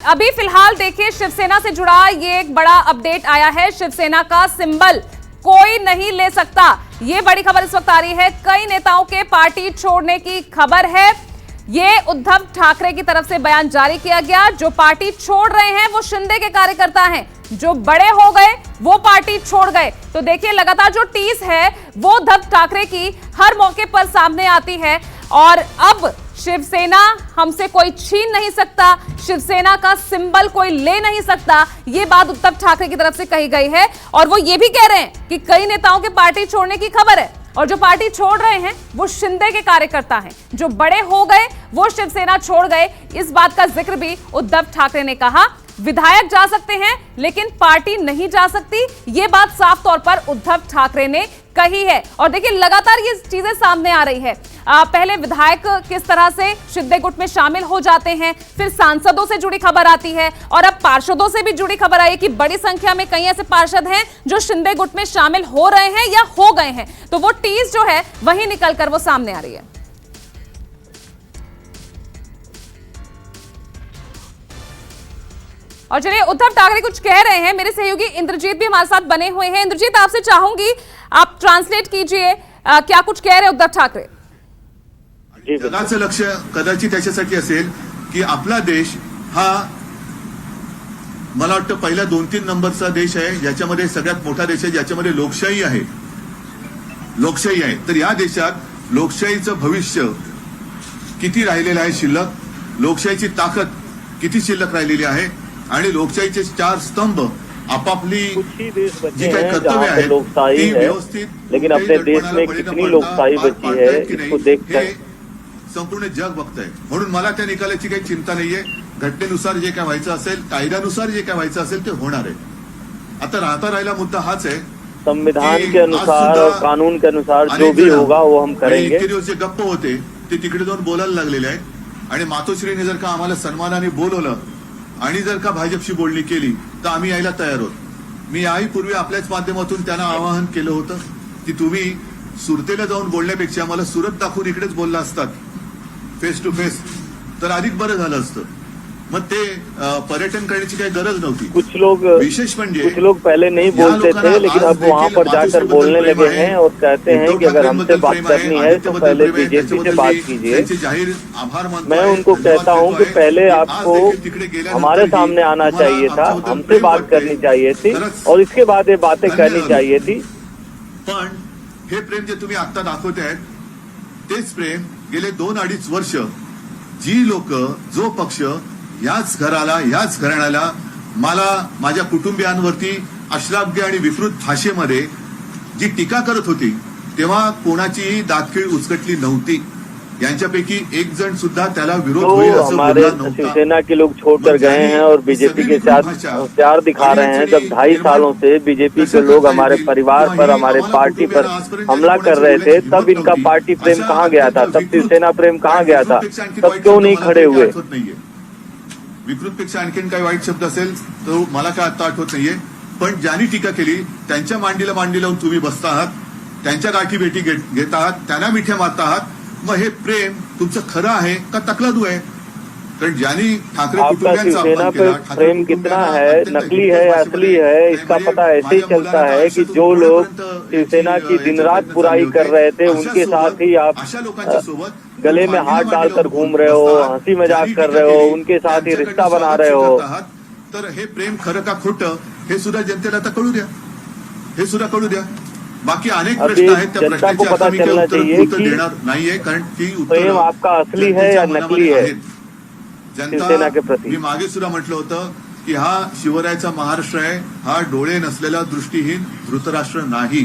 अभी फिलहाल देखिए शिवसेना से जुड़ा ये एक बड़ा अपडेट आया है। शिवसेना का सिंबल कोई नहीं ले सकता, ये बड़ी खबर इस वक्त आ रही है। कई नेताओं के पार्टी छोड़ने की खबर है। ये उद्धव ठाकरे की तरफ से बयान जारी किया गया। जो पार्टी छोड़ रहे हैं वो शिंदे के कार्यकर्ता हैं, जो बड़े हो गए वो पार्टी छोड़ गए। तो देखिए लगातार जो टीस है वो उद्धव ठाकरे की हर मौके पर सामने आती है और अब शिवसेना हमसे कोई छीन नहीं सकता, शिवसेना का सिंबल कोई ले नहीं सकता, ये बात उद्धव ठाकरे की तरफ से कही गई है। और वो ये भी कह रहे हैं कि कई नेताओं के पार्टी छोड़ने की खबर है और जो पार्टी छोड़ रहे हैं वो शिंदे के कार्यकर्ता हैं, जो बड़े हो गए वो शिवसेना छोड़ गए। इस बात का जिक्र भी उद्धव ठाकरे ने कहा। विधायक जा सकते हैं लेकिन पार्टी नहीं जा सकती, ये बात साफ तौर पर उद्धव ठाकरे ने कही है। और देखिए लगातार ये चीजें सामने आ रही है। पहले विधायक किस तरह से शिंदे गुट में शामिल हो जाते हैं, फिर सांसदों से जुड़ी खबर आती है और अब पार्षदों से भी जुड़ी खबर आई कि बड़ी संख्या में कई ऐसे पार्षद हैं जो शिंदे गुट में शामिल हो रहे हैं या हो गए हैं। तो वो टीज जो है वही निकलकर वो सामने आ रही है। और चलिए उद्धव ठाकरे कुछ कह रहे हैं। मेरे सहयोगी इंद्रजीत भी हमारे साथ बने हुए हैं। इंद्रजीत, आपसे चाहूंगी आप ट्रांसलेट कीजिए क्या कुछ कह रहे उद्धव ठाकरे। जगाचं लक्ष कदाचित त्याच्यासाठी असेल की आपला देश हा मला वाटतं पहिला 2-3 नंबरचा देश आहे, ज्याच्यामध्ये सगळ्यात मोठा देश आहे, ज्याच्यामध्ये लोकशाही आहे। तर या देशात लोकशाहीचं भविष्य किती राहिलेलं आहे शिल्लक, लोकशाहीची ताकद किती शिल्लक राहिलेली आहे आणि लोकशाहीचे 4 स्तंभ आपापली जी काही कर्तव्य आहे ती व्यवस्थित, लेकिन अपने देश में कितनी लोकशाही बची है इसको देखकर संपूर्ण जग बघतंय। म्हणून मला त्या निकालाची काही चिंता नाहीये। घटनेनुसार जे काय व्हायचं असेल, कायद्यानुसार जे काय व्हायचं असेल ते होणार आहे। आता राहिला मुद्दा हाच आहे, संविधान के अनुसार और कानून के अनुसार जो भी होगा वो हम करेंगे। इतके दिवस जे गप्प होते ते तिकडे जाऊन बोलायला लागलेले आहेत आणि मातोश्रीने जर का आम्हाला सन्मानाने बोलवलं आणि जर का भाजपशी बोलणी केली तर आम्ही यायला तयार आहोत। मी याहीपूर्वी आपल्याच माध्यमातून त्यांना आवाहन केलं होतं की तुम्ही सुरतेला जाऊन बोलण्यापेक्षा मला सुरत दाखवून इकडेच बोलला असतात फेस टू फेस तर अधिक बरं झालं असतं। मग ते पर्यटन करण्याची काही गरज नव्हती। कुछ लोग विशेष म्हणजे कुछ लोग पहले नहीं बोलते थे लेकिन अब वहाँ पर जाकर बोलने लगे हैं और कहते हैं कि अगर हमसे बात करनी है तो पहले बीजेपी से बात कीजिए। जाहीर आभार मानतो। मैं उनको कहता हूँ कि पहले आपको हमारे सामने आना चाहिए था, हमसे बात करनी चाहिए थी और इसके बाद ये बातें करनी चाहिए थी। पण हे प्रेम जे तुम्ही आता दाखवताय तेच प्रेम गेले 2-2.5 वर्ष जी लोक, जो पक्ष याच घराला, याच घराण्याला, मला, माझ्या कुटुंबियांवरती अश्लाघ्य आणि विकृत भाषेमध्ये जी टीका करत होती तेव्हा कोणाचीही दातखीळ उचकटली नव्हती। यांच्यापैकी एक जण सुद्धा त्याला विरोध होईल असं हमारे शिवसेना के लोग छोड़कर गए हैं और बीजेपी के साथ प्यार दिखा रहे हैं। जब 2.5 सालों से बीजेपी के लोग हमारे परिवार पर, हमारे पार्टी पर हमला कर रहे थे, तब इनका पार्टी प्रेम कहाँ गया था, तब शिवसेना प्रेम कहाँ गया था, तब क्यों नहीं खड़े हुए। विकृतपेक्षा आणखीन काही वाईट शब्द असेल तो मला काय आता आठवत नाहीये, पण ज्यांनी टीका केली त्यांच्या मांडीला मांडी लावून तुम्ही बसता आहात, त्यांच्या गाठी भेटी घेत आहात, त्यांना मिठ्या मारता आहात। मग हे प्रेम तुमचं खरं आहे का तकलादू आहे? कारण ज्यांनी ठाकरे कुटुंबियांचा शिवसेना पे प्रेम कितना है, नकली है असली है, इसका पता ऐसे ही चलता है कि जो लोग शिवसेना की दिन रात बुराई कर रहे थे उनके साथ ही आप अशा लोकांच्या सोबत गले में हाथ डालकर घूम रहे हो, हंसी मजाक कर रहे हो, उनके साथ ही रिश्ता बना रहे हो। तर हे प्रेम खरं का खोटं हे सुद्धा जनतेला आता कळू द्या, हे सुद्धा कळू द्या। बाकी अनेक प्रश्न आहेत, त्या प्रश्नाची आता मी उत्तर देणार नाहीये कारण ती प्रेम आपका असली है या नकली है शिवसेना के प्रति। मी मागे सुद्धा म्हटलं होतं की हा शिवरायाचा महाराष्ट्र आहे, हा डोळे नसलेला दृष्टीहीन धृतराष्ट्र नाही।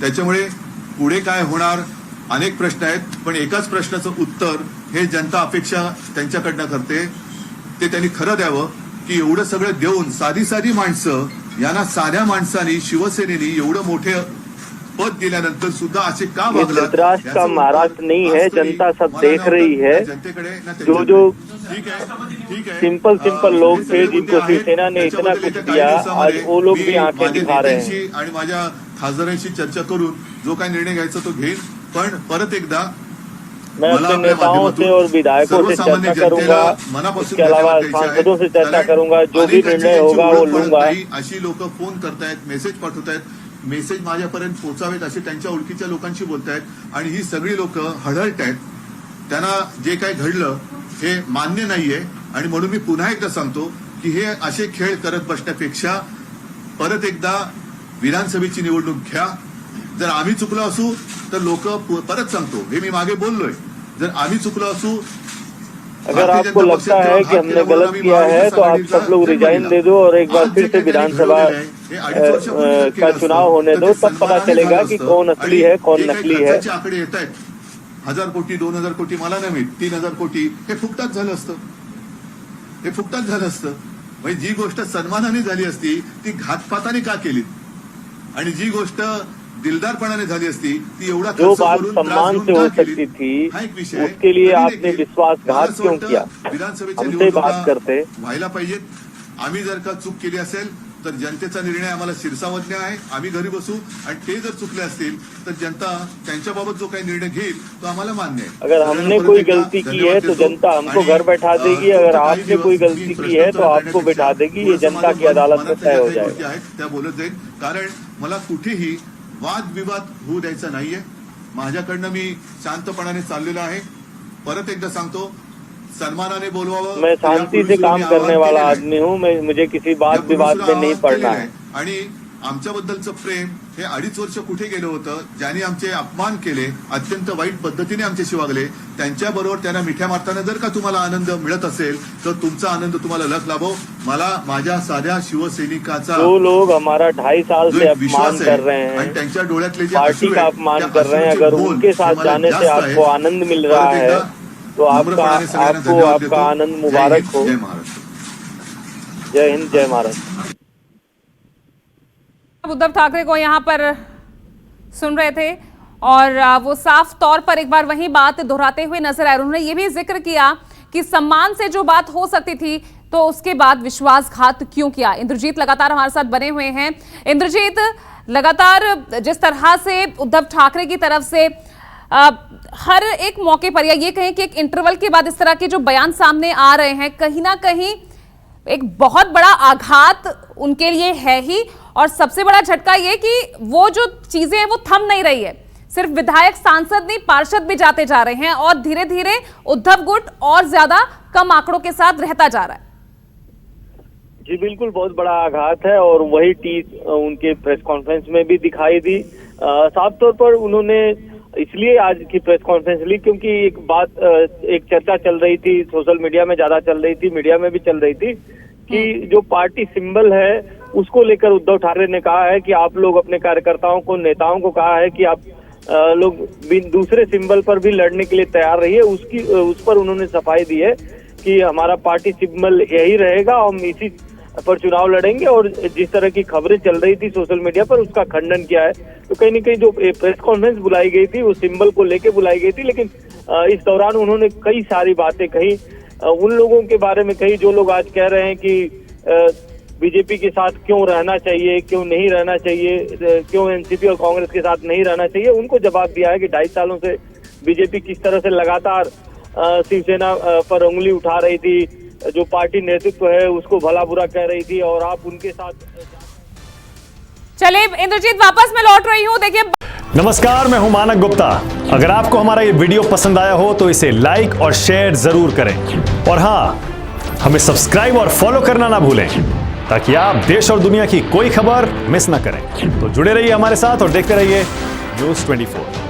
त्याच्यामुळे पुढे काय होणार अनेक प्रश्न आहेत, पण एकाच प्रश्नाचं उत्तर हे जनता अपेक्षा त्यांच्याकडनं करते, ते त्यांनी खरं द्यावं की एवढं सगळं देऊन साधी माणसं यांना साध्या माणसांनी, शिवसेनेनी एवढं मोठे पद दिल्यानंतर सुद्धा असे का वागलं। धृतराष्ट्र का महाराष्ट्र नहीं है, जनता सब देख रही है। जो ठीक है सिंपल लोग थे जिनको शिवसेना ने इतना कुछ दिया, आज वो लोग भी आंखें दिखा रहे हैं। आणि माझ्या खासदारांशी चर्चा करून जो काही निर्णय घ्यायचा तो घेईन, पण परत एकदा मैं अपने नेताओं से और विधायकों से चर्चा करूंगा, इसके अलावा सांसदों से चर्चा करूंगा, जो भी निर्णय होगा वो लूंगा। अशी लोक फोन करतायत, मेसेज पाठवतायत, मेसेज माझ्यापर्यंत पोहोचावेत असे त्यांच्या ओळखीच्या लोकांशी बोलतायत आणि ही सगळी लोक हळहळतायत. त्यांना जे काही घडलं हे मान्य नाहीये आणि म्हणून मी पुन्हा एकदा सांगतो की हे असे खेळ करत बसण्यापेक्षा परत एकदा विधानसभेची निवडणूक घ्या. जर आम्ही चुकलो असू तर लोक परत सांगतो हे मी मागे बोललोय, जर आम्ही चुकलो असू, अगर आपको लगता है कि हमने गलत किया है तो आप सब लोग रिजाइन दे दो और एक बार फिर से विधानसभा का चुनाव होने दो, तब पता चलेगा कि कौन असली है कौन नकली है. आकडे येत आहेत 1000 कोटी 2000 कोटी मला नाही माहित, 3000 कोटी हे फुकटात झालं असतं, हे फुकटात झालं असतं. म्हणजे जी गोष्ट सन्मानाने झाली असती ती घातपाताने का केली आणि जी गोष्ट दिलदारपणाने झाली असती ती एवढा जो बात सम्मान से हो सकती थी उसके लिए आपने विश्वासघात क्यों किया? हमसे बात करते व्हायला पाहिजेत. आम्ही जर का चूक केली असेल तर जनतेचा निर्णय आम्हाला शिरसावत आहे, आम्ही घरी बसू आणि ते जर चुकले असतील तर जनता त्यांच्याबाबत जो काही निर्णय घेईल तो आम्हाला मान्य आहे. अगर हमने कोई गलती की है तो जनता हमको घर बैठा देगी, अगर आपने कोई गलती की है तो आपको बैठा देगी. ये जनता की अदालत में तय हो जाएगा. त्या बोलत जाईल, कारण मला कुठेही वाद विवाद होऊ द्यायचा नाहीये. माझ्याकडनं मी शांतपणाने चाललेलो आहे. परत एकदा सांगतो, सन्मानाने बोलवावं. मैं शांति से काम करने वाला आदमी हूँ, मुझे किसी बात विवाद में नहीं पड़ना है. आणि आमच्याबद्दलचं प्रेम हे 2.5 वर्ष कुठे गेलं होतं? ज्यांनी आमचे अपमान केले, अत्यंत वाईट पद्धतीने आमच्याशी वागले, त्यांच्याबरोबर त्यांना मिठ्या मारताना जर का तुम्हाला आनंद मिळत असेल तर तुमचा आनंद तुम्हाला लख लाभो. मला माझ्या साध्या शिवसैनिकाचा जो लोग हमारा 2.5 साल से अपमान कर रहे हैं आणि त्यांच्या डोळ्यातले जे पार्टी का अपमान कर रहे हैं, अगर उनके साथ जाने से आपको आनंद मिल रहा है तो आपका आनंद मुबारक हो. जय महाराष्ट्र. जय हिंद, जय महाराष्ट्र. उद्धव ठाकरे को यहाँ पर सुन रहे थे और वो साफ तौर पर एक बार वही बात दोहराते हुए नजर आए. उन्होंने ये भी जिक्र किया कि सम्मान से जो बात हो सकती थी तो उसके बाद विश्वासघात क्यों किया. इंद्रजीत लगातार हमारे साथ बने हुए हैं. इंद्रजीत, लगातार जिस तरह से उद्धव ठाकरे की तरफ से हर एक मौके पर, या ये कहें कि एक इंटरवल के बाद इस तरह के जो बयान सामने आ रहे हैं, कहीं ना कहीं एक बहुत बड़ा आघात उनके लिए है ही. और सबसे बड़ा झटका ये कि वो जो चीजें हैं वो थम नहीं रही है. सिर्फ विधायक सांसद नहीं, पार्षद भी जाते जा रहे हैं और धीरे धीरे उद्धव गुट और ज्यादा कम आंकड़ों के साथ रहता जा रहा है. जी बिल्कुल, बहुत बड़ा आघात है और वही टीस उनके प्रेस कॉन्फ्रेंस में भी दिखाई दी. साफ तौर पर उन्होंने इसलिए आज की प्रेस कॉन्फ्रेंस ली क्योंकि एक चर्चा चल रही थी, सोशल मीडिया में ज्यादा चल रही थी, मीडिया में भी चल रही थी कि जो पार्टी सिंबल है उसको लेकर उद्धव ठाकरे ने कहा है कि आप लोग अपने कार्यकर्ताओं को, नेताओं को कहा है कि आप लोग दूसरे सिंबल पर भी लड़ने के लिए तैयार रहिए. उस पर उन्होंने सफाई दी है कि हमारा पार्टी सिंबल यही रहेगा, हम इसी पर चुनाव लड़ेंगे. और जिस तरह की खबरें चल रही थी सोशल मीडिया पर उसका खंडन किया है. तो कहीं न कहीं जो प्रेस कॉन्फ्रेंस बुलाई गई थी वो सिंबल को लेके बुलाई गई थी, लेकिन इस दौरान उन्होंने कई सारी बातें कही, उन लोगों के बारे में कही जो लोग आज कह रहे हैं कि बीजेपी के साथ क्यों रहना चाहिए, क्यों नहीं रहना चाहिए, क्यों एनसीपी और कांग्रेस के साथ नहीं रहना चाहिए. उनको जवाब दिया है कि 2.5 सालों से बीजेपी किस तरह से लगातार शिवसेना पर उंगली उठा रही थी, जो पार्टी नेतृत्व है उसको भला बुरा कह रही थी और आप उनके साथ. चलिए इंद्रजीत, वापस मैं लौट रही हूँ. देखिए, नमस्कार, मैं हूं मानक गुप्ता. अगर आपको हमारा ये वीडियो पसंद आया हो तो इसे लाइक और शेयर जरूर करें और हाँ, हमें सब्सक्राइब और फॉलो करना ना भूलें ताकि आप देश और दुनिया की कोई खबर मिस ना करें. तो जुड़े रहिए हमारे साथ और देखते रहिए News 24.